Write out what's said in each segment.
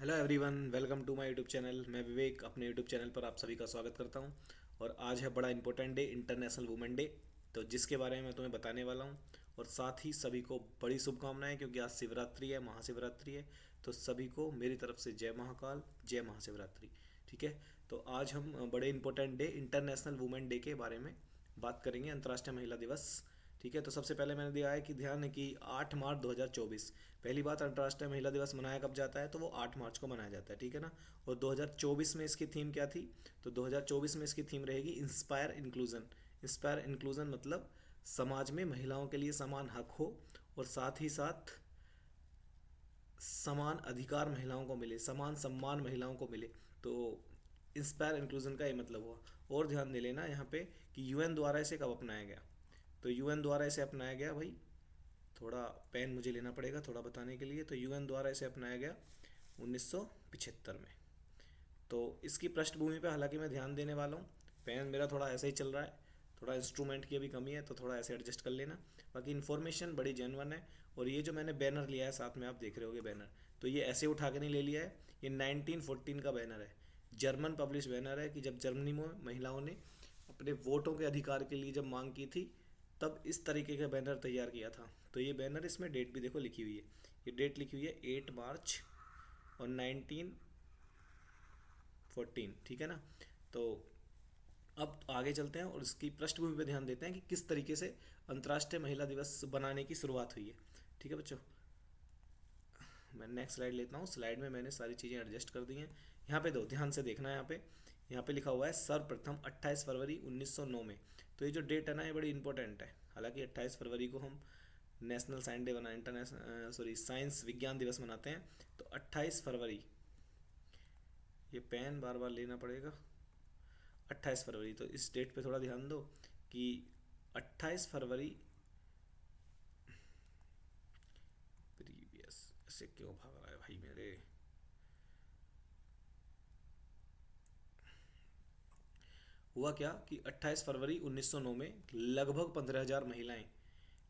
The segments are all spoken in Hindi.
Hello everyone, welcome to my YouTube channel. मैं विवेक अपने यूट्यूब चैनल पर आप सभी का स्वागत करता हूं। और आज है बड़ा important day, international women day. तो जिसके बारे में मैं तुम्हें बताने वाला हूं। और साथ ही सभी को बड़ी शुभकामनाएं, क्योंकि आज शिवरात्रि है, महाशिवरात्रि है। तो सभी को मेरी तरफ से जय महाकाल, जय महाशिवरात्रि। ठीक है। तो आज हम बड़े important day, international women day के बारे में बात करेंगे, अंतर्राष्ट्रीय महिला दिवस। ठीक है। तो सबसे पहले मैंने दिया है कि ध्यान है कि 8 मार्च 2024 पहली बात अंतर्राष्ट्रीय महिला दिवस मनाया कब जाता है, तो वो 8 मार्च को मनाया जाता है। ठीक है ना। और 2024 में इसकी थीम क्या थी? तो 2024 में इसकी थीम रहेगी इंस्पायर इंक्लूजन। इंस्पायर इंक्लूजन मतलब समाज में महिलाओं के लिए समान हक हो, और साथ ही साथ समान अधिकार महिलाओं को मिले, समान सम्मान महिलाओं को मिले। तो इंस्पायर इंक्लूजन का ये मतलब हुआ। और ध्यान दे लेना यहाँ पे कि यूएन द्वारा इसे कब अपनाया गया। तो यूएन द्वारा इसे अपनाया गया भाई, थोड़ा पेन मुझे लेना पड़ेगा थोड़ा बताने के लिए। तो यूएन द्वारा इसे अपनाया गया 1975 में। तो इसकी पृष्ठभूमि पे हालांकि मैं ध्यान देने वाला हूँ। पेन मेरा थोड़ा ऐसे ही चल रहा है, थोड़ा इंस्ट्रूमेंट की अभी कमी है, तो थोड़ा ऐसे एडजस्ट कर लेना। बाकी इन्फॉर्मेशन बड़ी जेन्युइन है। और ये जो मैंने बैनर लिया है साथ में, आप देख रहे होगे बैनर, तो ये ऐसे उठा के नहीं ले लिया है। ये 1914 का बैनर है, जर्मन पब्लिश बैनर है। कि जब जर्मनी में महिलाओं ने अपने वोटों के अधिकार के लिए जब मांग की थी, तब इस तरीके का बैनर तैयार किया था। तो ये बैनर, इसमें डेट भी देखो लिखी हुई है। ये डेट लिखी हुई है 8 मार्च और 1914। ठीक है ना। तो अब आगे चलते हैं और इसकी पृष्ठभूमि पे ध्यान देते हैं कि किस तरीके से अंतर्राष्ट्रीय महिला दिवस बनाने की शुरुआत हुई है। ठीक है बच्चों। मैं नेक्स्ट स्लाइड लेता हूँ। स्लाइड में मैंने सारी चीज़ें एडजस्ट कर दी हैं। यहाँ पे दो ध्यान से देखना है। यहाँ पे लिखा हुआ है सर्वप्रथम 28 फरवरी 1909 में। तो ये जो डेट है ना, ये बड़ी इंपॉर्टेंट है। हालांकि 28 फरवरी को हम नेशनल साइंस डे बना, इंटरनेशनल सॉरी साइंस विज्ञान दिवस मनाते हैं। तो 28 फरवरी, ये पेन बार बार लेना पड़ेगा। 28 फरवरी, तो इस डेट पे थोड़ा ध्यान दो कि 28 फरवरी प्रीवियस, ऐसे क्यों भाग रहा है भाई मेरे। हुआ क्या कि 28 फरवरी 1909 में लगभग 15,000 महिलाएं,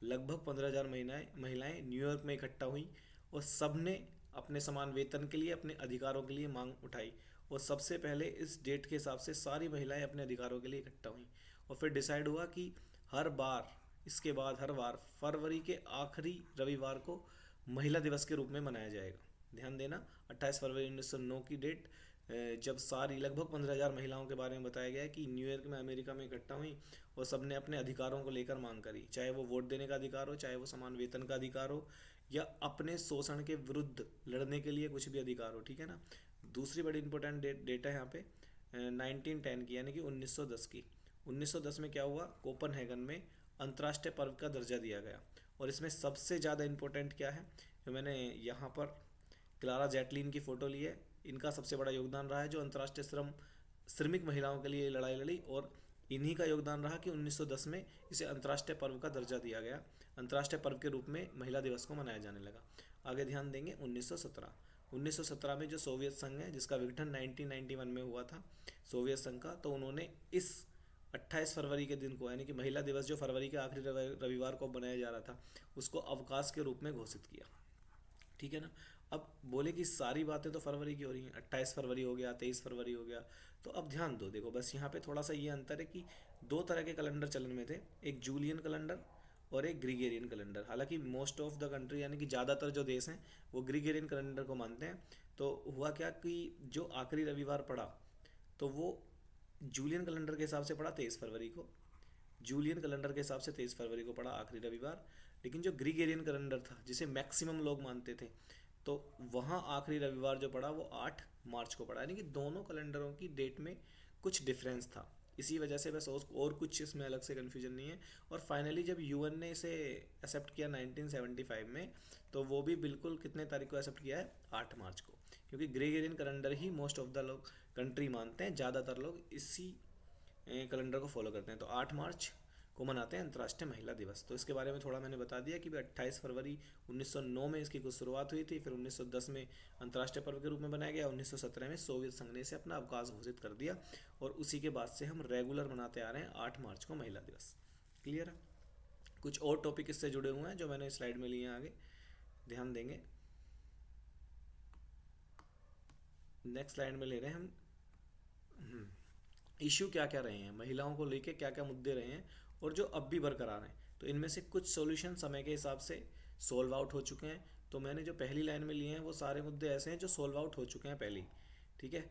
लगभग 15,000 महिलाएं न्यूयॉर्क में इकट्ठा हुई। और सबने अपने समान वेतन के लिए, अपने अधिकारों के लिए मांग उठाई। और सबसे पहले इस डेट के हिसाब से सारी महिलाएं अपने अधिकारों के लिए इकट्ठा हुई। और फिर डिसाइड हुआ कि हर बार, इसके बाद हर बार फरवरी के आखिरी रविवार को महिला दिवस के रूप में मनाया जाएगा। ध्यान देना, 28 फरवरी 1909 की डेट, जब सारी लगभग 15,000 महिलाओं के बारे में बताया गया है कि न्यूयॉर्क में, अमेरिका में इकट्ठा हुई। और सबने अपने अधिकारों को लेकर मांग करी, चाहे वो वोट देने का अधिकार हो, चाहे वो समान वेतन का अधिकार हो, या अपने शोषण के विरुद्ध लड़ने के लिए कुछ भी अधिकार हो। ठीक है ना। दूसरी बड़ी इंपॉर्टेंट डेट है यहाँ पे 1910 की, यानी कि 1910 की। 1910 में क्या हुआ, कोपनहेगन में अंतर्राष्ट्रीय पर्व का दर्जा दिया गया। और इसमें सबसे ज़्यादा इम्पोर्टेंट क्या है, जो मैंने यहाँ पर क्लारा जैटलिन की फ़ोटो ली है। इनका सबसे बड़ा योगदान रहा है, जो अंतर्राष्ट्रीय श्रमिक महिलाओं के लिए लड़ाई लड़ी। और इन्हीं का योगदान रहा कि 1910 में इसे अंतर्राष्ट्रीय पर्व का दर्जा दिया गया। अंतर्राष्ट्रीय पर्व के रूप में महिला दिवस को मनाया जाने लगा। आगे ध्यान देंगे 1917 में जो सोवियत संघ है, जिसका विघटन 1991 में हुआ था सोवियत संघ का, तो उन्होंने इस 28 फरवरी के दिन को, यानी कि महिला दिवस जो फरवरी के आखिरी रविवार को बनाया जा रहा था, उसको अवकाश के रूप में घोषित किया। ठीक है ना। अब बोले कि सारी बातें तो फरवरी की हो रही हैं, 28 फरवरी हो गया, 23 फरवरी हो गया। तो अब ध्यान दो, देखो बस यहाँ पे थोड़ा सा ये अंतर है कि दो तरह के कैलेंडर चलन में थे, एक जूलियन कैलेंडर और एक ग्रीगेरियन कैलेंडर। हालांकि मोस्ट ऑफ द कंट्री, यानी कि ज़्यादातर जो देश हैं, वो ग्रीगेरियन कैलेंडर को मानते हैं। तो हुआ क्या कि जो आखिरी रविवार पड़ा, तो वो जूलियन कैलेंडर के हिसाब से पड़ा 23 फरवरी को। जूलियन कैलेंडर के हिसाब से 23 फरवरी को पड़ा आखिरी रविवार। लेकिन जो ग्रीगेरियन कैलेंडर था, जिसे मैक्सिमम लोग मानते थे, तो वहाँ आखिरी रविवार जो पड़ा वो 8 मार्च को पड़ा। यानी कि दोनों कैलेंडरों की डेट में कुछ डिफरेंस था। इसी वजह से बस, और कुछ इसमें अलग से कन्फ्यूजन नहीं है। और फाइनली जब यूएन ने इसे एक्सेप्ट किया 1975 में, तो वो भी बिल्कुल कितने तारीख को एक्सेप्ट किया है, 8 मार्च को। क्योंकि Gregorian calendar he most of the लोग कंट्री मानते हैं, ज़्यादातर लोग इसी कैलेंडर को फॉलो करते हैं। तो 8 मार्च को मनाते हैं अंतर्राष्ट्रीय महिला दिवस। तो इसके बारे में थोड़ा मैंने बता दिया कि 28 फरवरी 1909 में इसकी कुछ शुरुआत हुई थी, फिर 1910 में अंतर्राष्ट्रीय पर्व के रूप में बनाया गया, 1917 में सोवियत संघ ने इसे अपना अवकाश घोषित कर दिया। और उसी के बाद से हम रेगुलर मनाते आ रहे हैं 8 मार्च को महिला दिवस। क्लियर है। कुछ और टॉपिक इससे जुड़े हुए हैं जो मैंने स्लाइड में लिए हैं, आगे ध्यान देंगे। नेक्स्ट लाइन में ले रहे हैं हम, इश्यू क्या क्या रहे हैं, महिलाओं को लेके क्या क्या मुद्दे रहे हैं और जो अब भी बरकरार हैं। तो इनमें से कुछ सॉल्यूशन समय के हिसाब से सॉल्व आउट हो चुके हैं। तो मैंने जो पहली लाइन में लिए हैं वो सारे मुद्दे ऐसे हैं जो सॉल्व आउट हो चुके हैं पहले ही, ठीक है।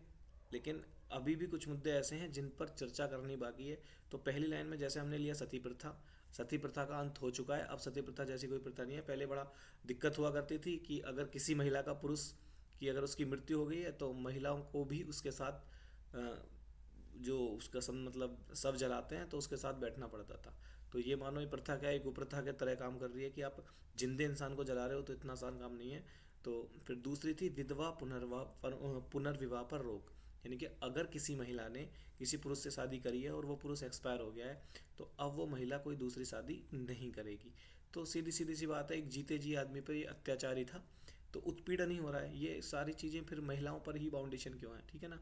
लेकिन अभी भी कुछ मुद्दे ऐसे हैं जिन पर चर्चा करनी बाकी है। तो पहली लाइन में जैसे हमने लिया सती प्रथा, सती प्रथा का अंत हो चुका है। अब सती प्रथा जैसी कोई प्रथा नहीं है। पहले बड़ा दिक्कत हुआ करती थी कि अगर किसी महिला का पुरुष की अगर उसकी मृत्यु हो गई है तो महिलाओं को भी उसके साथ जो उसका सब मतलब सब जलाते हैं तो उसके साथ बैठना पड़ता था। तो ये मानो ये प्रथा क्या है, कुप्रथा के तरह काम कर रही है कि आप जिंदे इंसान को जला रहे हो तो इतना आसान काम नहीं है। तो फिर दूसरी थी विधवा पुनर्विवाह पर रोक, यानी कि अगर किसी महिला ने किसी पुरुष से शादी करी है और वो पुरुष एक्सपायर हो गया है तो अब वो महिला कोई दूसरी शादी नहीं करेगी। तो सीधी सीधी सी बात है, एक जीते जी आदमी पर ये अत्याचार ही था, तो उत्पीड़न ही हो रहा है। ये सारी चीज़ें फिर महिलाओं पर ही बाउंडेशन क्यों है, ठीक है ना।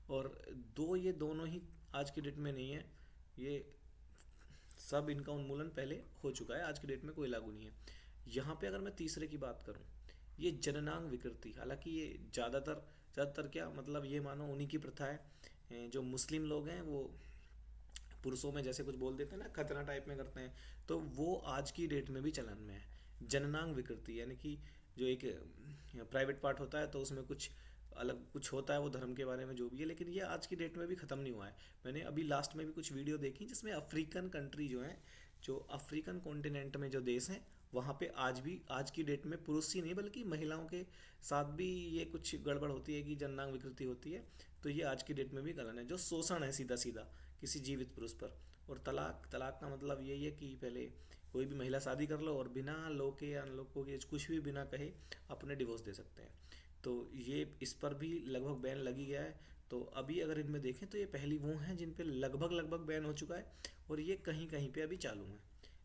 और ये दोनों ही आज की डेट में नहीं है, ये सब इनका उन्मूलन पहले हो चुका है, आज की डेट में कोई लागू नहीं है। यहाँ पे अगर मैं तीसरे की बात करूँ, ये जननांग विकृति, हालांकि ये ज़्यादातर ज़्यादातर क्या मतलब ये मानो उन्हीं की प्रथा है। जो मुस्लिम लोग हैं वो पुरुषों में जैसे कुछ बोल देते हैं ना, खतना टाइप में करते हैं, तो वो आज की डेट में भी चलन में है। जननांग विकृति यानी कि जो एक प्राइवेट पार्ट होता है तो उसमें कुछ अलग कुछ होता है वो धर्म के बारे में जो भी है, लेकिन ये आज की डेट में भी ख़त्म नहीं हुआ है। मैंने अभी लास्ट में भी कुछ वीडियो देखी जिसमें अफ्रीकन कंट्री जो है, जो अफ्रीकन कॉन्टिनेंट में जो देश हैं वहाँ पे आज भी आज की डेट में पुरुष ही नहीं बल्कि महिलाओं के साथ भी ये कुछ गड़बड़ होती है कि जननांग विकृति होती है। तो ये आज की डेट में भी गलत है, जो शोषण है सीधा सीधा किसी जीवित पुरुष पर। और तलाक, तलाक का मतलब यही है कि पहले कोई भी महिला शादी कर लो और बिना लोग के या लोगों के कुछ भी बिना कहे अपने डिवोर्स दे सकते हैं। तो ये इस पर भी लगभग बैन लगी गया है। तो अभी अगर इनमें देखें तो ये पहली वो हैं जिन पे लगभग लगभग बैन हो चुका है और ये कहीं कहीं पे अभी चालू हैं।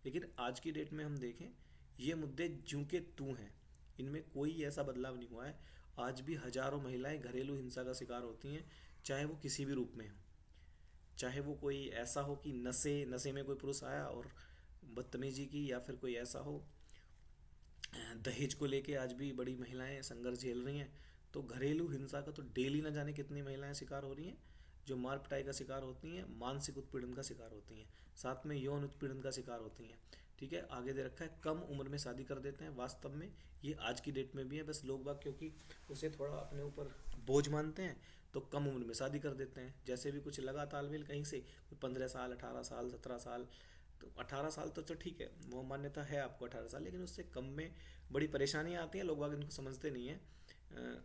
लेकिन आज की डेट में हम देखें, ये मुद्दे जूं के तू हैं, इनमें कोई ऐसा बदलाव नहीं हुआ है। आज भी हजारों महिलाएं घरेलू हिंसा का शिकार होती हैं, चाहे वो किसी भी रूप में हो। चाहे वो कोई ऐसा हो कि नशे नशे में कोई पुरुष आया और बदतमीजी की, या फिर कोई ऐसा हो दहेज को लेके आज भी बड़ी महिलाएं संघर्ष झेल रही हैं। तो घरेलू हिंसा का तो डेली न जाने कितनी महिलाएं शिकार हो रही हैं, जो मार पिटाई का शिकार होती हैं, मानसिक उत्पीड़न का शिकार होती हैं, साथ में यौन उत्पीड़न का शिकार होती हैं। ठीक है, आगे दे रखा है कम उम्र में शादी कर देते हैं। वास्तव में ये आज की डेट में भी है, बस लोग बाग क्योंकि उसे थोड़ा अपने ऊपर बोझ मानते हैं तो कम उम्र में शादी कर देते हैं। जैसे भी कुछ लगा तालमेल कहीं से, 15 साल 18 साल 17 साल, तो 18 साल तो ठीक है, वो मान्यता है आपको 18 साल, लेकिन उससे कम में बड़ी परेशानियाँ आती हैं, लोग बाग इनको समझते नहीं हैं।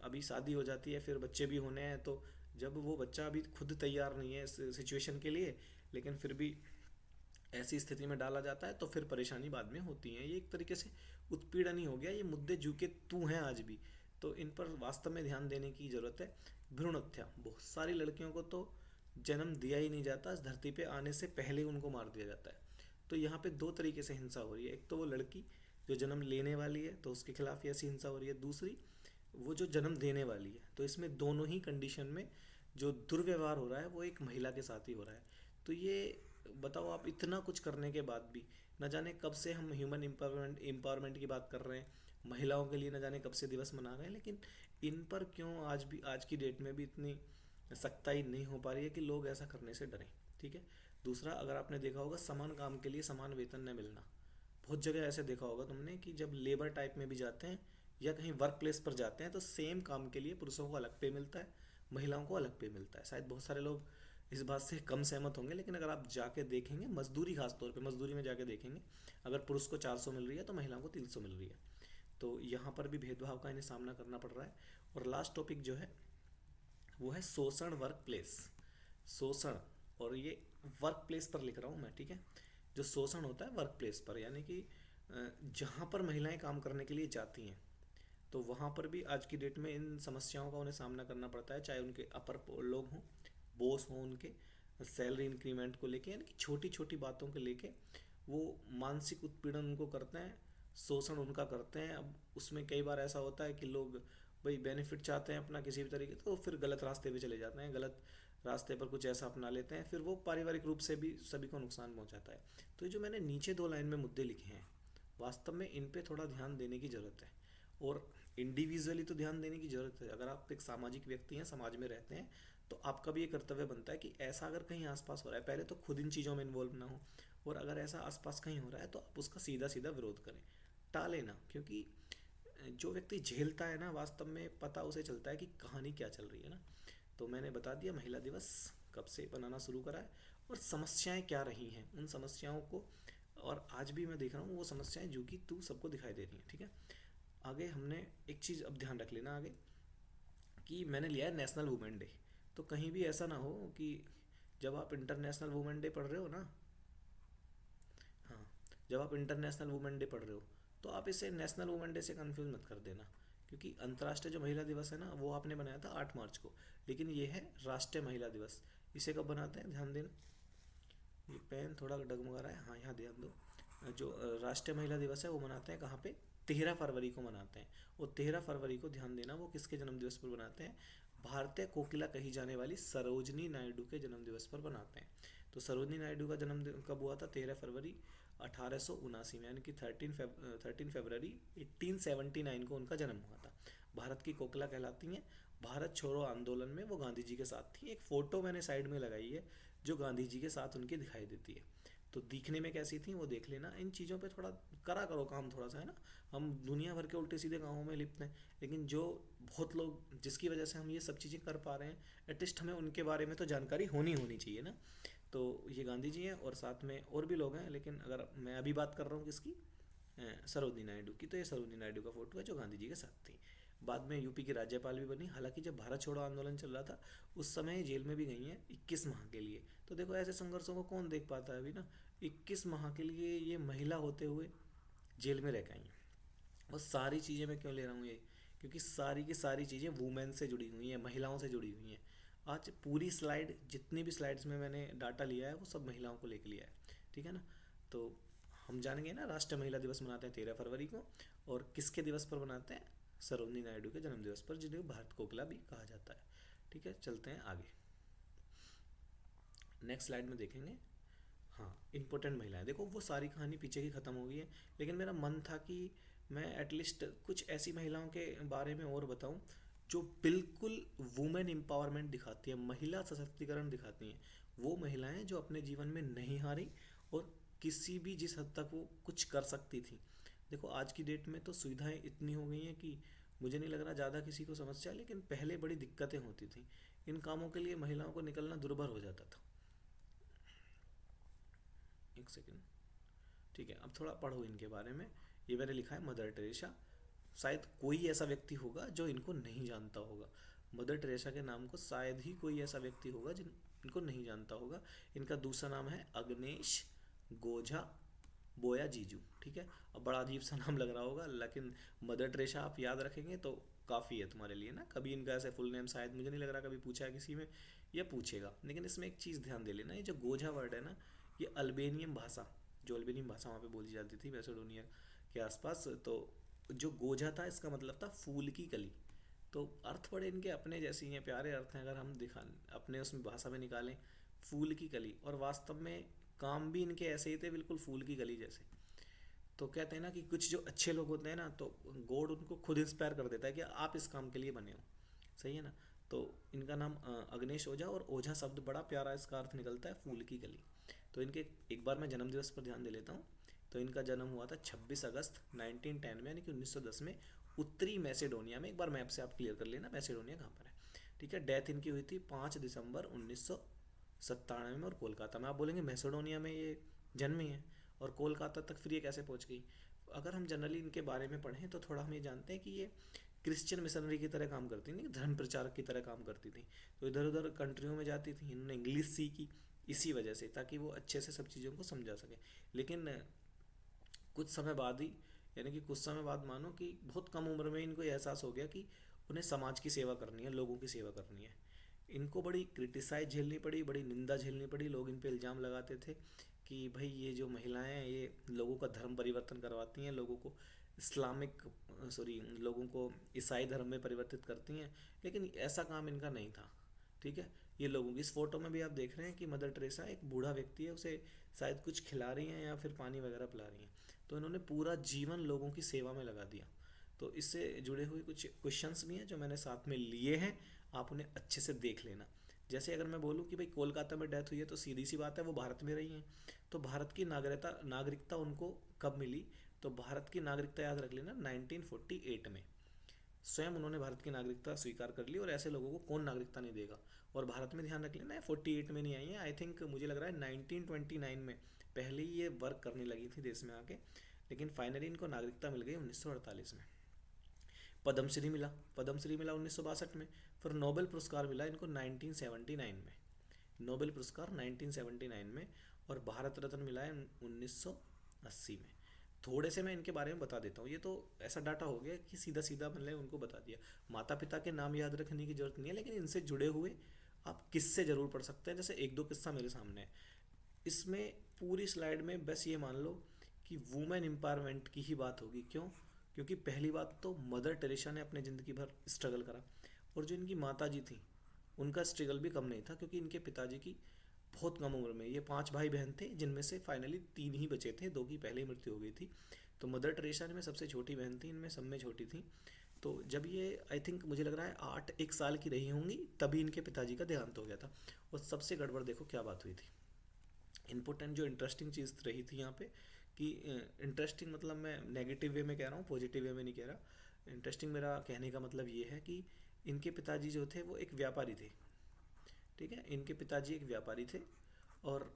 अभी शादी हो जाती है फिर बच्चे भी होने हैं, तो जब वो बच्चा अभी खुद तैयार नहीं है इस सिचुएशन के लिए, लेकिन फिर भी ऐसी स्थिति में डाला जाता है तो फिर परेशानी बाद में होती है। ये एक तरीके से उत्पीड़न ही हो गया। ये मुद्दे जू के तू हैं आज भी, तो इन पर वास्तव में ध्यान देने की ज़रूरत है। भ्रूण हत्या, बहुत सारी लड़कियों को तो जन्म दिया ही नहीं जाता, इस धरती पे आने से पहले उनको मार दिया जाता है। तो यहाँ पे दो तरीके से हिंसा हो रही है, एक तो वो लड़की जो जन्म लेने वाली है तो उसके खिलाफ ही ऐसी हिंसा हो रही है, दूसरी वो जो जन्म देने वाली है। तो इसमें दोनों ही कंडीशन में जो दुर्व्यवहार हो रहा है वो एक महिला के साथ ही हो रहा है। तो ये बताओ, आप इतना कुछ करने के बाद भी न जाने कब से हम ह्यूमन एम्पावरमेंट की बात कर रहे हैं, महिलाओं के लिए न जाने कब से दिवस मना रहे हैं, लेकिन इन पर क्यों आज भी आज की डेट में भी इतनी सख्ताई नहीं हो पा रही है कि लोग ऐसा करने से डरें। ठीक है। दूसरा, अगर आपने देखा होगा समान काम के लिए समान वेतन न मिलना, बहुत जगह ऐसे देखा होगा तुमने कि जब लेबर टाइप में भी जाते हैं या कहीं वर्क प्लेस पर जाते हैं तो सेम काम के लिए पुरुषों को अलग पे मिलता है, महिलाओं को अलग पे मिलता है। शायद बहुत सारे लोग इस बात से कम सहमत होंगे, लेकिन अगर आप जाके देखेंगे मजदूरी, खास तौर पे मजदूरी में जाके देखेंगे, अगर पुरुष को 400 मिल रही है तो महिलाओं को 300 मिल रही है। तो यहाँ पर भी भेदभाव का इन्हें सामना करना पड़ रहा है। और लास्ट टॉपिक जो है वो है शोषण वर्क प्लेस, शोषण। और ये वर्क प्लेस पर लिख रहा हूँ मैं, ठीक है। जो शोषण होता है वर्क प्लेस पर, यानी कि जहाँ पर महिलाएं काम करने के लिए जाती हैं तो वहाँ पर भी आज की डेट में इन समस्याओं का उन्हें सामना करना पड़ता है, चाहे उनके अपर लोग हों, बॉस हों उनके, सैलरी इंक्रीमेंट को लेके, यानी कि छोटी छोटी बातों को लेके वो मानसिक उत्पीड़न उनको करते हैं, शोषण उनका करते हैं। अब उसमें कई बार ऐसा होता है कि लोग भाई बेनिफिट चाहते हैं अपना किसी भी तरीके, तो फिर गलत रास्ते पे चले जाते हैं, गलत रास्ते पर कुछ ऐसा अपना लेते हैं, फिर वो पारिवारिक रूप से भी सभी को नुकसान पहुंचाता है। तो ये जो मैंने नीचे दो लाइन में मुद्दे लिखे हैं, वास्तव में इन पे थोड़ा ध्यान देने की ज़रूरत है। और इंडिविजुअली तो ध्यान देने की ज़रूरत है। अगर आप एक सामाजिक व्यक्ति हैं, समाज में रहते हैं, तो आपका भी ये कर्तव्य बनता है कि ऐसा अगर कहीं आसपास हो रहा है, पहले तो खुद इन चीज़ों में इन्वॉल्व ना हो, और अगर ऐसा आसपास कहीं हो रहा है तो आप उसका सीधा सीधा विरोध करें, टालें ना। क्योंकि जो व्यक्ति झेलता है ना, वास्तव में पता उसे चलता है कि कहानी क्या चल रही है ना। तो मैंने बता दिया महिला दिवस कब से बनाना शुरू करा है और समस्याएं क्या रही हैं, उन समस्याओं को, और आज भी मैं देख रहा हूँ वो समस्याएं जो कि तू सबको दिखाई दे रही हैं, ठीक है। आगे हमने एक चीज़ अब ध्यान रख लेना आगे, कि मैंने लिया है नेशनल वुमेन डे। तो कहीं भी ऐसा ना हो कि जब आप इंटरनेशनल वुमेन डे पढ़ रहे हो ना, हाँ, जब आप इंटरनेशनल वुमेन डे पढ़ रहे हो तो आप इसे नेशनल वुमेन डे से कंफ्यूज मत कर देना। क्योंकि अंतर्राष्ट्रीय जो महिला दिवस है ना, वो आपने बनाया था 8 मार्च को, लेकिन ये है राष्ट्रीय महिला दिवस। इसे कब बनाते हैं, ध्यान देना। ये पेन थोड़ा डगमगा रहा है, हाँ यहाँ ध्यान दो। जो राष्ट्रीय महिला दिवस है वो मनाते हैं कहाँ पे, 13 फरवरी को मनाते हैं। और 13 फरवरी को ध्यान देना वो किसके जन्म दिवस पर बनाते हैं, भारतीय कोकिला कही जाने वाली सरोजनी नायडू के जन्म दिवस पर बनाते हैं। तो सरोजनी नायडू का जन्म कब हुआ था, 13 फरवरी 1879 में, यानी कि 13 फरवरी 1879 को उनका जन्म हुआ था। भारत की कोकिला कहलाती हैं। भारत छोड़ो आंदोलन में वो गांधी जी के साथ थी। एक फ़ोटो मैंने साइड में लगाई है जो गांधी जी के साथ उनकी दिखाई देती है। तो दिखने में कैसी थी वो देख लेना। इन चीज़ों पे थोड़ा करा करो काम थोड़ा सा, है ना। हम दुनिया भर के उल्टे सीधे कामों में लिप्त हैं, लेकिन जो बहुत लोग जिसकी वजह से हम ये सब चीज़ें कर पा रहे हैं, एटलीस्ट हमें उनके बारे में तो जानकारी होनी होनी चाहिए ना। तो ये गांधी जी हैं और साथ में और भी लोग हैं, लेकिन अगर मैं अभी बात कर रहा हूँ किसकी, सरोजनी नायडू की, तो ये सरोजनी नायडू का फोटो है जो गांधी जी के साथ थी। बाद में यूपी की राज्यपाल भी बनी। हालांकि जब भारत छोड़ो आंदोलन चल रहा था उस समय जेल में भी गई हैं 21 माह के लिए। तो देखो ऐसे संघर्षों को कौन देख पाता है अभी ना। 21 माह के लिए ये महिला होते हुए जेल में रह गई हैं। और सारी चीज़ें मैं क्यों ले रहा हूँ ये, क्योंकि सारी की सारी चीज़ें वुमेन से जुड़ी हुई हैं, महिलाओं से जुड़ी हुई हैं। आज पूरी स्लाइड, जितनी भी स्लाइड्स में मैंने डाटा लिया है वो सब महिलाओं को लेकर लिया है, ठीक है ना। तो हम जानेंगे ना, राष्ट्रीय महिला दिवस मनाते हैं 13 फरवरी को, और किसके दिवस पर मनाते हैं, सरोजनी नायडू के जन्म दिवस पर, जिन्हें भारत कोकिला भी कहा जाता है। ठीक है, चलते हैं आगे। नेक्स्ट स्लाइड में देखेंगे। हाँ, इम्पोर्टेंट महिलाएं, देखो वो सारी कहानी पीछे की ख़त्म हो गई है, लेकिन मेरा मन था कि मैं एटलीस्ट कुछ ऐसी महिलाओं के बारे में और बताऊं जो बिल्कुल वुमेन एम्पावरमेंट दिखाती है, महिला सशक्तिकरण दिखाती हैं। वो महिलाएं जो अपने जीवन में नहीं हारी और किसी भी जिस हद तक वो कुछ कर सकती थी। देखो आज की डेट में तो सुविधाएं इतनी हो गई हैं कि मुझे नहीं लग रहा ज़्यादा किसी को समस्या है, लेकिन पहले बड़ी दिक्कतें होती थी। इन कामों के लिए महिलाओं को निकलना दुर्भर हो जाता था। एक सेकेंड, ठीक है, अब थोड़ा पढ़ो इनके बारे में। ये मैंने लिखा है मदर टेरेसा। शायद कोई ऐसा व्यक्ति होगा जो इनको नहीं जानता होगा। मदर टेरेसा के नाम को शायद ही कोई ऐसा व्यक्ति होगा जिन इनको नहीं जानता होगा। इनका दूसरा नाम है अग्नेश गोझा बोया जीजू, ठीक है। अब बड़ा अजीब सा नाम लग रहा होगा, लेकिन मदर टेरेसा आप याद रखेंगे तो काफ़ी है तुम्हारे लिए ना। कभी इनका ऐसे फुल नेम शायद मुझे नहीं लग रहा कभी पूछा है किसी में, या पूछेगा। लेकिन इसमें एक चीज़ ध्यान दे लेना, ये जो गोझा वर्ड है ना, ये अल्बेनियम भाषा, जो अल्बेनियम भाषा वहाँ पे बोली जाती थी मैसेडोनिया के आसपास, तो जो गोझा था इसका मतलब था फूल की कली। तो अर्थ बड़े इनके अपने जैसे ही हैं, प्यारे अर्थ हैं, अगर हम दिखा अपने उसमें भाषा में निकालें, फूल की कली। और वास्तव में काम भी इनके ऐसे ही थे, बिल्कुल फूल की कली जैसे। तो कहते हैं ना कि कुछ जो अच्छे लोग होते हैं ना, तो गॉड उनको खुद इंस्पायर कर देता है कि आप इस काम के लिए बने हो, सही है ना। तो इनका नाम अग्नेश ओझा, और ओझा शब्द बड़ा प्यारा, इसका अर्थ निकलता है फूल की कली। तो इनके एक बार मैं जन्म दिवस पर ध्यान दे लेता हूँ। तो इनका जन्म हुआ था 26 अगस्त 1910 में, यानी कि 1910 में, उत्तरी मैसेडोनिया में। एक बार मैप से आप क्लियर कर लेना मैसेडोनिया कहाँ पर है, ठीक है। डेथ इनकी हुई थी 5 दिसंबर 1997 में, और कोलकाता में। आप बोलेंगे मैसेडोनिया में ये जन्मी है और कोलकाता तक फिर ये कैसे पहुंच गई। अगर हम जनरली इनके बारे में पढ़ें तो थोड़ा हम ये जानते हैं कि ये क्रिश्चियन मिशनरी की तरह काम करती थी, धर्म प्रचारक की तरह काम करती थी। तो इधर उधर कंट्रियों में जाती थी, इन्होंने इंग्लिश सीखी इसी वजह से, ताकि वो अच्छे से सब चीज़ों को समझा सके। लेकिन कुछ समय बाद ही, यानी कि कुछ समय बाद, मानो कि बहुत कम उम्र में इनको ये एहसास हो गया कि उन्हें समाज की सेवा करनी है, लोगों की सेवा करनी है। इनको बड़ी क्रिटिसाइज झेलनी पड़ी, बड़ी निंदा झेलनी पड़ी। लोग इन पे इल्ज़ाम लगाते थे कि भाई ये जो महिलाएं हैं ये लोगों का धर्म परिवर्तन करवाती हैं, लोगों को इस्लामिक, सॉरी, लोगों को ईसाई धर्म में परिवर्तित करती हैं। लेकिन ऐसा काम इनका नहीं था, ठीक है। ये लोगों की, इस फोटो में भी आप देख रहे हैं कि मदर टेरेसा एक बूढ़ा व्यक्ति है, उसे शायद कुछ खिला रही हैं या फिर पानी वगैरह पिला रही हैं। तो इन्होंने पूरा जीवन लोगों की सेवा में लगा दिया। तो इससे जुड़े हुए कुछ क्वेश्चंस भी हैं जो मैंने साथ में लिए हैं, आप उन्हें अच्छे से देख लेना। जैसे अगर मैं बोलूँ कि भाई कोलकाता में डेथ हुई है, तो सीधी सी बात है वो भारत में रही हैं, तो भारत की नागरिकता नागरिकता उनको कब मिली? तो भारत की नागरिकता याद रख लेना 1948 में स्वयं उन्होंने भारत की नागरिकता स्वीकार कर ली, और ऐसे लोगों को कौन नागरिकता नहीं देगा। और भारत में ध्यान रख लेना 48 में नहीं आई है, आई थिंक मुझे लग रहा है 1929 में पहले ही ये वर्क करने लगी थी देश में आके, लेकिन फाइनली इनको नागरिकता मिल गई 1948 में। पद्मश्री मिला, पद्मश्री मिला 1962 में। फिर नोबेल पुरस्कार मिला इनको 1979 में, नोबेल पुरस्कार 1979 में। और भारत रत्न मिला है 1980 में। थोड़े से मैं इनके बारे में बता देता हूँ, ये तो ऐसा डाटा हो गया कि सीधा सीधा मैंने उनको बता दिया। माता पिता के नाम याद रखने की जरूरत नहीं है, लेकिन इनसे जुड़े हुए आप किस्से जरूर पढ़ सकते हैं। जैसे एक दो किस्सा मेरे सामने है, इसमें पूरी स्लाइड में बस ये मान लो कि वुमेन एम्पावरमेंट की ही बात होगी। क्यों? क्योंकि पहली बात तो मदर टेरेसा ने अपने ज़िंदगी भर स्ट्रगल करा, और जो इनकी माता जी थी उनका स्ट्रगल भी कम नहीं था, क्योंकि इनके पिताजी की बहुत कम उम्र में, ये 5 भाई बहन थे जिनमें से फाइनली 3 ही बचे थे, 2 की पहले ही मृत्यु हो गई थी। तो मदर टेरेसा में सबसे छोटी बहन थी, इनमें सब में छोटी थी। तो जब ये आई थिंक मुझे लग रहा है 8 1 साल की रही होंगी, तभी इनके पिताजी का देहांत हो गया था। और सबसे गड़बड़ देखो क्या बात हुई थी। इम्पोर्टेंट जो इंटरेस्टिंग चीज़ रही थी यहाँ पे, कि इंटरेस्टिंग मतलब मैं नेगेटिव वे में कह रहा हूँ, पॉजिटिव वे में नहीं कह रहा। इंटरेस्टिंग मेरा कहने का मतलब ये है कि इनके पिताजी जो थे वो एक व्यापारी थे। ठीक है, इनके पिताजी एक व्यापारी थे, और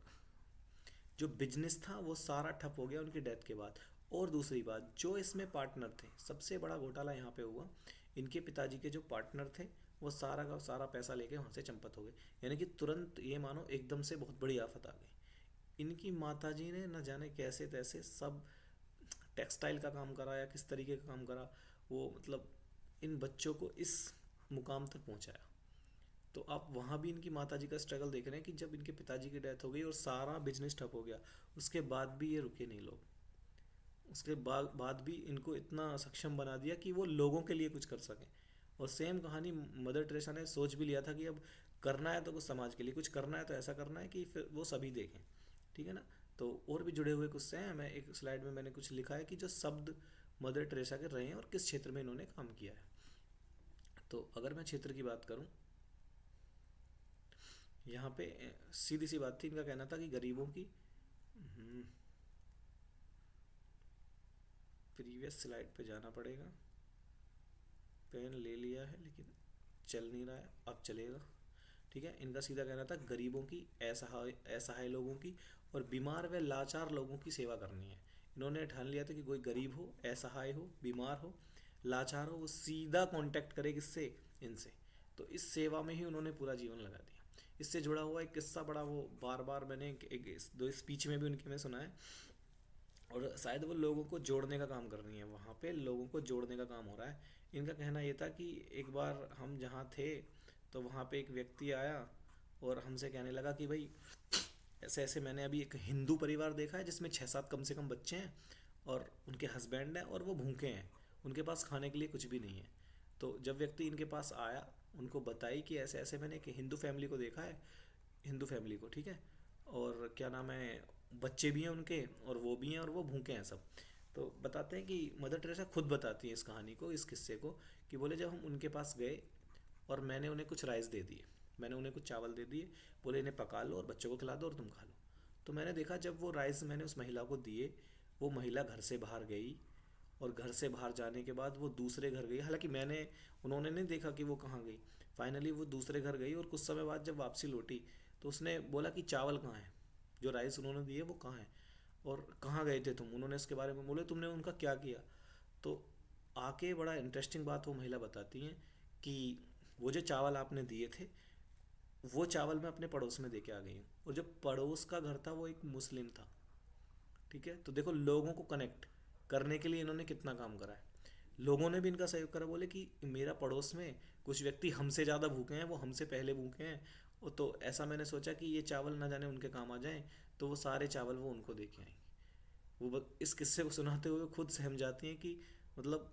जो बिजनेस था वो सारा ठप हो गया उनकी डेथ के बाद। और दूसरी बात, जो इसमें पार्टनर थे, सबसे बड़ा घोटाला यहाँ पे हुआ, इनके पिताजी के जो पार्टनर थे वो सारा का सारा पैसा लेके वहाँ से चंपत हो गए। यानी कि तुरंत ये मानो एकदम से बहुत बड़ी आफत आ गई। इनकी माताजी ने न जाने कैसे तैसे सब टेक्सटाइल का काम करा या किस तरीके का काम करा, वो मतलब इन बच्चों को इस मुकाम तक पहुंचाया। तो आप वहाँ भी इनकी माताजी का स्ट्रगल देख रहे हैं कि जब इनके पिताजी की डेथ हो गई और सारा बिजनेस ठप हो गया, उसके बाद भी ये रुके नहीं लोग। उसके बाद भी इनको इतना सक्षम बना दिया कि वो लोगों के लिए कुछ कर सकें। और सेम कहानी मदर टेरेसा ने सोच भी लिया था कि अब करना है तो कुछ समाज के लिए कुछ करना है, तो ऐसा करना है कि फिर वो सभी देखें। ठीक है ना? तो और भी जुड़े हुए कुछ हैं, मैं एक स्लाइड में मैंने कुछ लिखा है कि जो शब्द मदर टेरेसा के रहे हैं और किस क्षेत्र में इन्होंने काम किया है। तो अगर मैं क्षेत्र की बात करूं, यहाँ पे सीधी सी बात थी, इनका कहना था कि गरीबों की, प्रीवियस स्लाइड पे जाना पड़ेगा। पेन ले लिया है लेकिन चल नहीं रहा है, अब चलेगा। ठीक है, इनका सीधा कहना था गरीबों की, असहाय असहाय लोगों की और बीमार व लाचार लोगों की सेवा करनी है। इन्होंने ठान लिया था कि कोई गरीब हो, असहाय हो, बीमार हो, लाचार हो, वो सीधा कांटेक्ट करे किससे? इनसे। तो इस सेवा में ही उन्होंने पूरा जीवन लगा दिया। इससे जुड़ा हुआ एक किस्सा बड़ा, वो बार बार मैंने दो स्पीच में भी उनके में सुना है, और शायद वो लोगों को जोड़ने का काम कर रही हैं, वहाँ पे लोगों को जोड़ने का काम हो रहा है। इनका कहना ये था कि एक बार हम जहाँ थे तो वहाँ पे एक व्यक्ति आया और हमसे कहने लगा कि भाई ऐसे ऐसे मैंने अभी एक हिंदू परिवार देखा है जिसमें 6 7 कम से कम बच्चे हैं, और उनके हस्बैंड हैं, और वो भूखे हैं, उनके पास खाने के लिए कुछ भी नहीं है। तो जब व्यक्ति इनके पास आया, उनको बताई कि ऐसे ऐसे मैंने एक हिंदू फैमिली को देखा है, हिंदू फैमिली को, ठीक है, और क्या नाम है, बच्चे भी हैं उनके और वो भी हैं और वो भूखे हैं सब। तो बताते हैं कि मदर टेरेसा खुद बताती है इस कहानी को, इस किस्से को, कि बोले जब हम उनके पास गए और मैंने उन्हें कुछ राइस दे दिए, मैंने उन्हें कुछ चावल दे दिए, बोले इन्हें पका लो और बच्चों को खिला दो और तुम खा लो। तो मैंने देखा जब वो राइस मैंने उस महिला को दिए, वो महिला घर से बाहर गई, और घर से बाहर जाने के बाद वो दूसरे घर गई। हालांकि उन्होंने नहीं देखा कि वो कहाँ गई। फाइनली वो दूसरे घर गई और कुछ समय बाद जब वापसी लौटी तो उसने बोला कि चावल कहाँ है, जो राइस उन्होंने दिए वो कहाँ है, और कहाँ गए थे तुम। उन्होंने इसके बारे में बोले तुमने उनका क्या किया। तो आके बड़ा इंटरेस्टिंग बात वो महिला बताती हैं कि वो जो चावल आपने दिए थे, वो चावल मैं अपने पड़ोस में दे के आ गई हूँ, और जो पड़ोस का घर था वो एक मुस्लिम था। ठीक है, तो देखो लोगों को कनेक्ट करने के लिए इन्होंने कितना काम करा है। लोगों ने भी इनका सहयोग करा, बोले कि मेरा पड़ोस में कुछ व्यक्ति हमसे ज़्यादा भूखे हैं, वो हमसे पहले भूखे हैं, और तो ऐसा मैंने सोचा कि ये चावल ना जाने उनके काम आ जाएं, तो वो सारे चावल वो उनको दे के आएंगे। इस किस्से को सुनाते हुए खुद सहम जाती हैं कि मतलब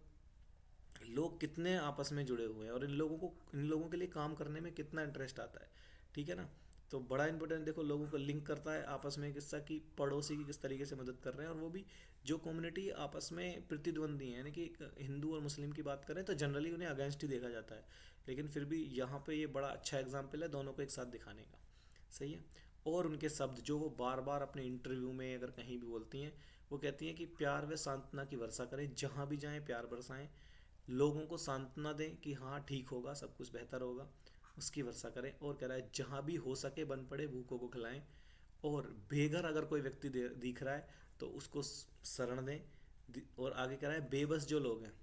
लोग कितने आपस में जुड़े हुए हैं, और इन लोगों के लिए काम करने में कितना इंटरेस्ट आता है। ठीक है ना? तो बड़ा इंपॉर्टेंट देखो, लोगों को लिंक करता है आपस में किस्सा कि पड़ोसी की किस तरीके से मदद कर रहे हैं, और वो भी जो कम्युनिटी आपस में प्रतिद्वंदी है, यानी कि हिंदू और मुस्लिम की बात करें तो जनरली उन्हें अगेंस्ट ही देखा जाता है, लेकिन फिर भी यहाँ पे ये बड़ा अच्छा एग्जाम्पल है दोनों को एक साथ दिखाने का। सही है। और उनके शब्द जो वो बार बार अपने इंटरव्यू में अगर कहीं भी बोलती हैं, वो कहती हैं कि प्यार व सांत्वना की वर्षा करें, जहाँ भी जाएं प्यार बरसाएं, लोगों को सांत्वना दें कि हाँ ठीक होगा, सब कुछ बेहतर होगा, उसकी वर्षा करें। और कह रहा है जहाँ भी हो सके बन पड़े भूखों को खिलाएं, और बेघर अगर कोई व्यक्ति दिख रहा है तो उसको शरण दें। और आगे कह रहा है बेबस जो लोग हैं,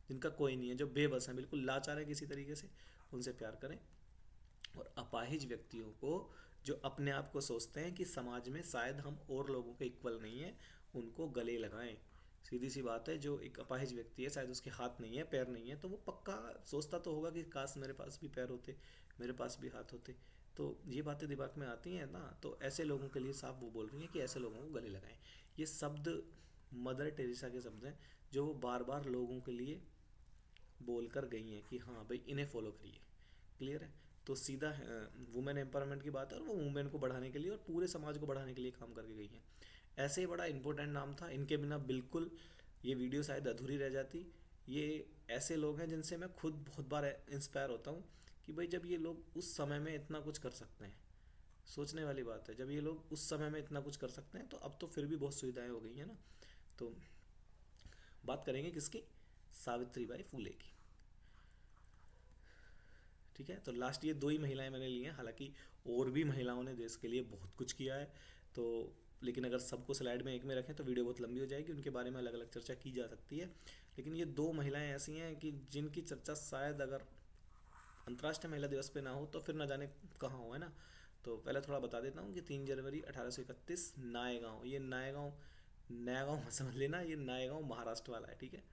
जिनका कोई नहीं है, जो बेबस हैं, बिल्कुल लाचार है किसी तरीके से, उनसे प्यार करें। और अपाहिज व्यक्तियों को, जो अपने आप को सोचते हैं कि समाज में शायद हम और लोगों के इक्वल नहीं हैं, उनको गले लगाएं। सीधी सी बात है, जो एक अपाहिज व्यक्ति है, शायद उसके हाथ नहीं है, पैर नहीं है, तो वो पक्का सोचता तो होगा कि काश मेरे पास भी पैर होते, मेरे पास भी हाथ होते। तो ये बातें दिमाग में आती हैं ना, तो ऐसे लोगों के लिए साफ वो बोल रही हैं कि ऐसे लोगों को गले लगाएं। ये शब्द मदर टेरेसा के शब्द हैं, जो वो बार बार लोगों के लिए बोल कर गई हैं कि हाँ भाई इन्हें फॉलो करिए। क्लियर है। तो सीधा वुमेन एम्पावरमेंट की बात है, और वो वुमेन को बढ़ाने के लिए और पूरे समाज को बढ़ाने के लिए काम करके गई हैं। ऐसे ही बड़ा इंपॉर्टेंट नाम था, इनके बिना बिल्कुल ये वीडियो शायद अधूरी रह जाती। ये ऐसे लोग हैं जिनसे मैं खुद बहुत बार इंस्पायर होता हूँ कि भाई जब ये लोग उस समय में इतना कुछ कर सकते हैं, सोचने वाली बात है, जब ये लोग उस समय में इतना कुछ कर सकते हैं तो अब तो फिर भी बहुत सुविधाएं हो गई हैं ना। तो बात करेंगे किसकी, सावित्री बाई फूले की। ठीक है, तो लास्ट ये दो ही महिलाएं मैंने ली हैं, हालांकि और भी महिलाओं ने देश के लिए बहुत कुछ किया है। तो लेकिन अगर सबको स्लाइड में एक में रखें तो वीडियो बहुत लंबी हो जाएगी, उनके बारे में अलग अलग चर्चा की जा सकती है। लेकिन ये दो महिलाएं ऐसी हैं कि जिनकी चर्चा शायद अगर अंतर्राष्ट्रीय महिला दिवस पे ना हो तो फिर ना जाने कहाँ हो, है ना। तो पहले थोड़ा बता देता हूँ कि 3 जनवरी 1831 नायगांव, ये नायगांव, नया मत समझ लेना, ये नायगांव महाराष्ट्र वाला है, ठीक है।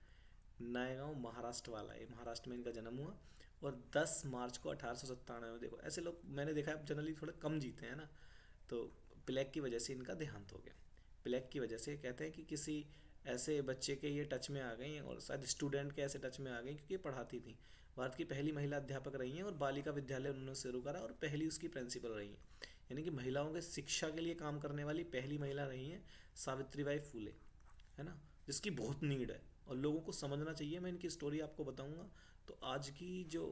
नायगांव महाराष्ट्र वाला है, महाराष्ट्र में इनका जन्म हुआ। और 10 मार्च को 1897 में, देखो ऐसे लोग मैंने देखा है जनरली थोड़े कम जीते हैं ना। तो प्लेग की वजह से इनका देहांत हो गया। प्लेग की वजह से कहते हैं कि किसी ऐसे बच्चे के ये टच में आ गई, और शायद स्टूडेंट के ऐसे टच में आ गई क्योंकि ये पढ़ाती थी। भारत की पहली महिला अध्यापक रही हैं, और बालिका विद्यालय उन्होंने शुरू करा, और पहली उसकी प्रिंसिपल रही हैं। यानी कि महिलाओं के शिक्षा के लिए काम करने वाली पहली महिला रही हैं सावित्रीबाई फूले, है ना, जिसकी बहुत नीड है और लोगों को समझना चाहिए। मैं इनकी स्टोरी आपको बताऊंगा। तो आज की जो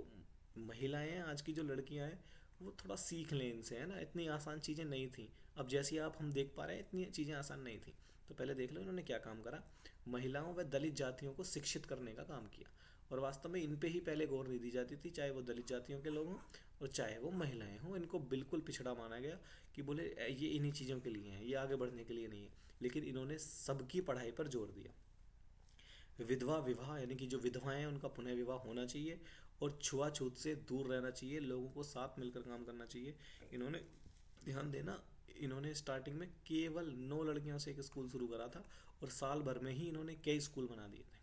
महिलाएं हैं, आज की जो लड़कियां हैं, वो थोड़ा सीख लें इनसे, है ना। इतनी आसान चीज़ें नहीं थी, अब जैसी आप हम देख पा रहे हैं इतनी चीज़ें आसान नहीं थी। तो पहले देख लो इन्होंने क्या काम करा। महिलाओं व दलित जातियों को शिक्षित करने का काम किया, और वास्तव में इन पे ही पहले गौर नहीं दी जाती थी, चाहे वो दलित जातियों के लोग हों और चाहे वो महिलाएं हों। इनको बिल्कुल पिछड़ा माना गया कि बोले ये इन्हीं चीज़ों के लिए हैं, ये आगे बढ़ने के लिए नहीं है। लेकिन इन्होंने सबकी पढ़ाई पर जोर दिया। विधवा विवाह, यानी कि जो विधवाएं हैं उनका पुनः विवाह होना चाहिए, और छुआछूत से दूर रहना चाहिए, लोगों को साथ मिलकर काम करना चाहिए। इन्होंने, ध्यान देना, इन्होंने स्टार्टिंग में केवल 9 लड़कियों से एक स्कूल शुरू करा था, और साल भर में ही इन्होंने कई स्कूल बना दिए थे।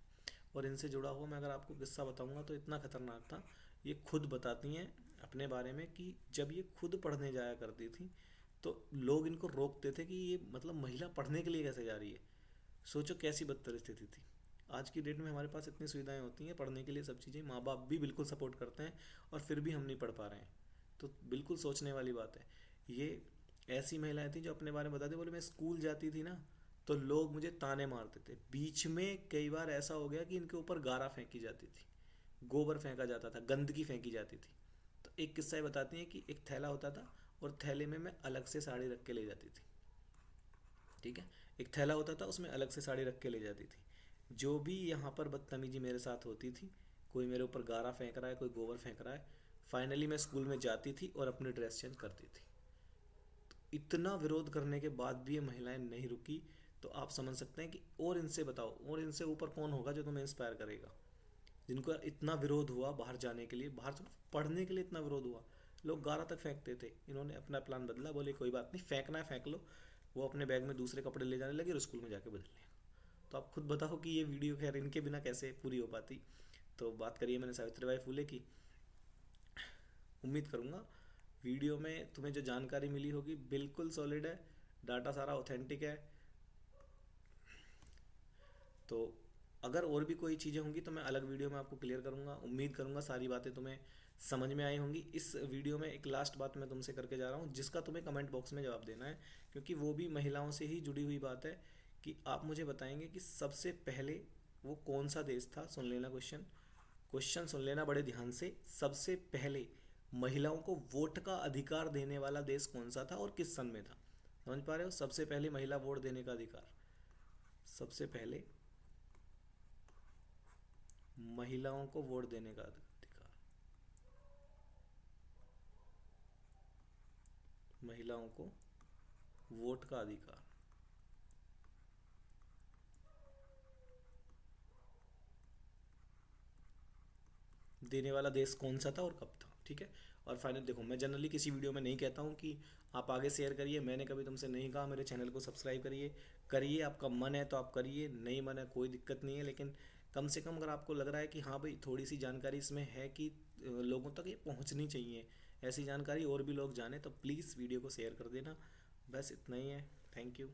और इनसे जुड़ा हुआ मैं अगर आपको किस्सा बताऊंगा तो इतना खतरनाक था। ये खुद बताती हैं अपने बारे में कि जब ये खुद पढ़ने जाया करती थी तो लोग इनको रोकते थे कि ये मतलब महिला पढ़ने के लिए कैसे जा रही है। सोचो कैसी बदतर स्थिति थी। आज की डेट में हमारे पास इतनी सुविधाएं होती हैं पढ़ने के लिए, सब चीज़ें, माँ बाप भी बिल्कुल सपोर्ट करते हैं, और फिर भी हम नहीं पढ़ पा रहे हैं। तो बिल्कुल सोचने वाली बात है। ये ऐसी महिलाएं थी जो अपने बारे में बताती, बोले मैं स्कूल जाती थी ना तो लोग मुझे ताने मारते थे। बीच में कई बार ऐसा हो गया कि इनके ऊपर गारा फेंकी जाती थी, गोबर फेंका जाता था, गंदगी फेंकी जाती थी। तो एक किस्सा ये बताती हैं कि एक थैला होता था, और थैले में मैं अलग से साड़ी रख के ले जाती थी। ठीक है, एक थैला होता था, उसमें अलग से साड़ी रख के ले जाती थी। जो भी यहाँ पर बदतमीजी मेरे साथ होती थी, कोई मेरे ऊपर गारा फेंक रहा है, कोई गोबर फेंक रहा है, फाइनली मैं स्कूल में जाती थी और अपनी ड्रेस चेंज करती थी। इतना विरोध करने के बाद भी ये महिलाएं नहीं रुकी। तो आप समझ सकते हैं कि और इनसे बताओ, और इनसे ऊपर कौन होगा जो तुम्हें इंस्पायर करेगा। जिनको इतना विरोध हुआ बाहर जाने के लिए, बाहर सिर्फ पढ़ने के लिए इतना विरोध हुआ, लोग गारा तक फेंकते थे। इन्होंने अपना प्लान बदला, बोले कोई बात नहीं, फेंकना है फेंक लो। वो अपने बैग में दूसरे कपड़े ले जाने लगे और स्कूल में जाके बदल लिया। तो आप खुद बताओ कि ये वीडियो खैर इनके बिना कैसे पूरी हो पाती। तो बात करिए मैंने सावित्रीबाई फूले की। उम्मीद करूँगा वीडियो में तुम्हें जो जानकारी मिली होगी बिल्कुल सॉलिड है, डाटा सारा ऑथेंटिक है। तो अगर और भी कोई चीज़ें होंगी तो मैं अलग वीडियो में आपको क्लियर करूँगा। उम्मीद करूँगा सारी बातें तुम्हें समझ में आई होंगी। इस वीडियो में एक लास्ट बात मैं तुमसे करके जा रहा हूँ, जिसका तुम्हें कमेंट बॉक्स में जवाब देना है, क्योंकि वो भी महिलाओं से ही जुड़ी हुई बात है। कि आप मुझे बताएंगे कि सबसे पहले वो कौन सा देश था। सुन लेना क्वेश्चन, क्वेश्चन सुन लेना बड़े ध्यान से। सबसे पहले महिलाओं को वोट का अधिकार देने वाला देश कौन सा था और किस सन में था। समझ पा रहे हो? सबसे पहले महिला वोट देने का अधिकार, सबसे पहले महिलाओं को वोट देने का अधिकार, महिलाओं को वोट का अधिकार देने वाला देश कौन सा था और कब था। ठीक है। और फाइनल देखो, मैं जनरली किसी वीडियो में नहीं कहता हूँ कि आप आगे शेयर करिए। मैंने कभी तुमसे नहीं कहा मेरे चैनल को सब्सक्राइब करिए। करिए, आपका मन है तो आप करिए, नहीं मन है कोई दिक्कत नहीं है। लेकिन कम से कम अगर आपको लग रहा है कि हाँ भाई थोड़ी सी जानकारी इसमें है कि लोगों तक ये पहुँचनी चाहिए, ऐसी जानकारी और भी लोग जाने, तो प्लीज़ वीडियो को शेयर कर देना। बस इतना ही है। Thank you.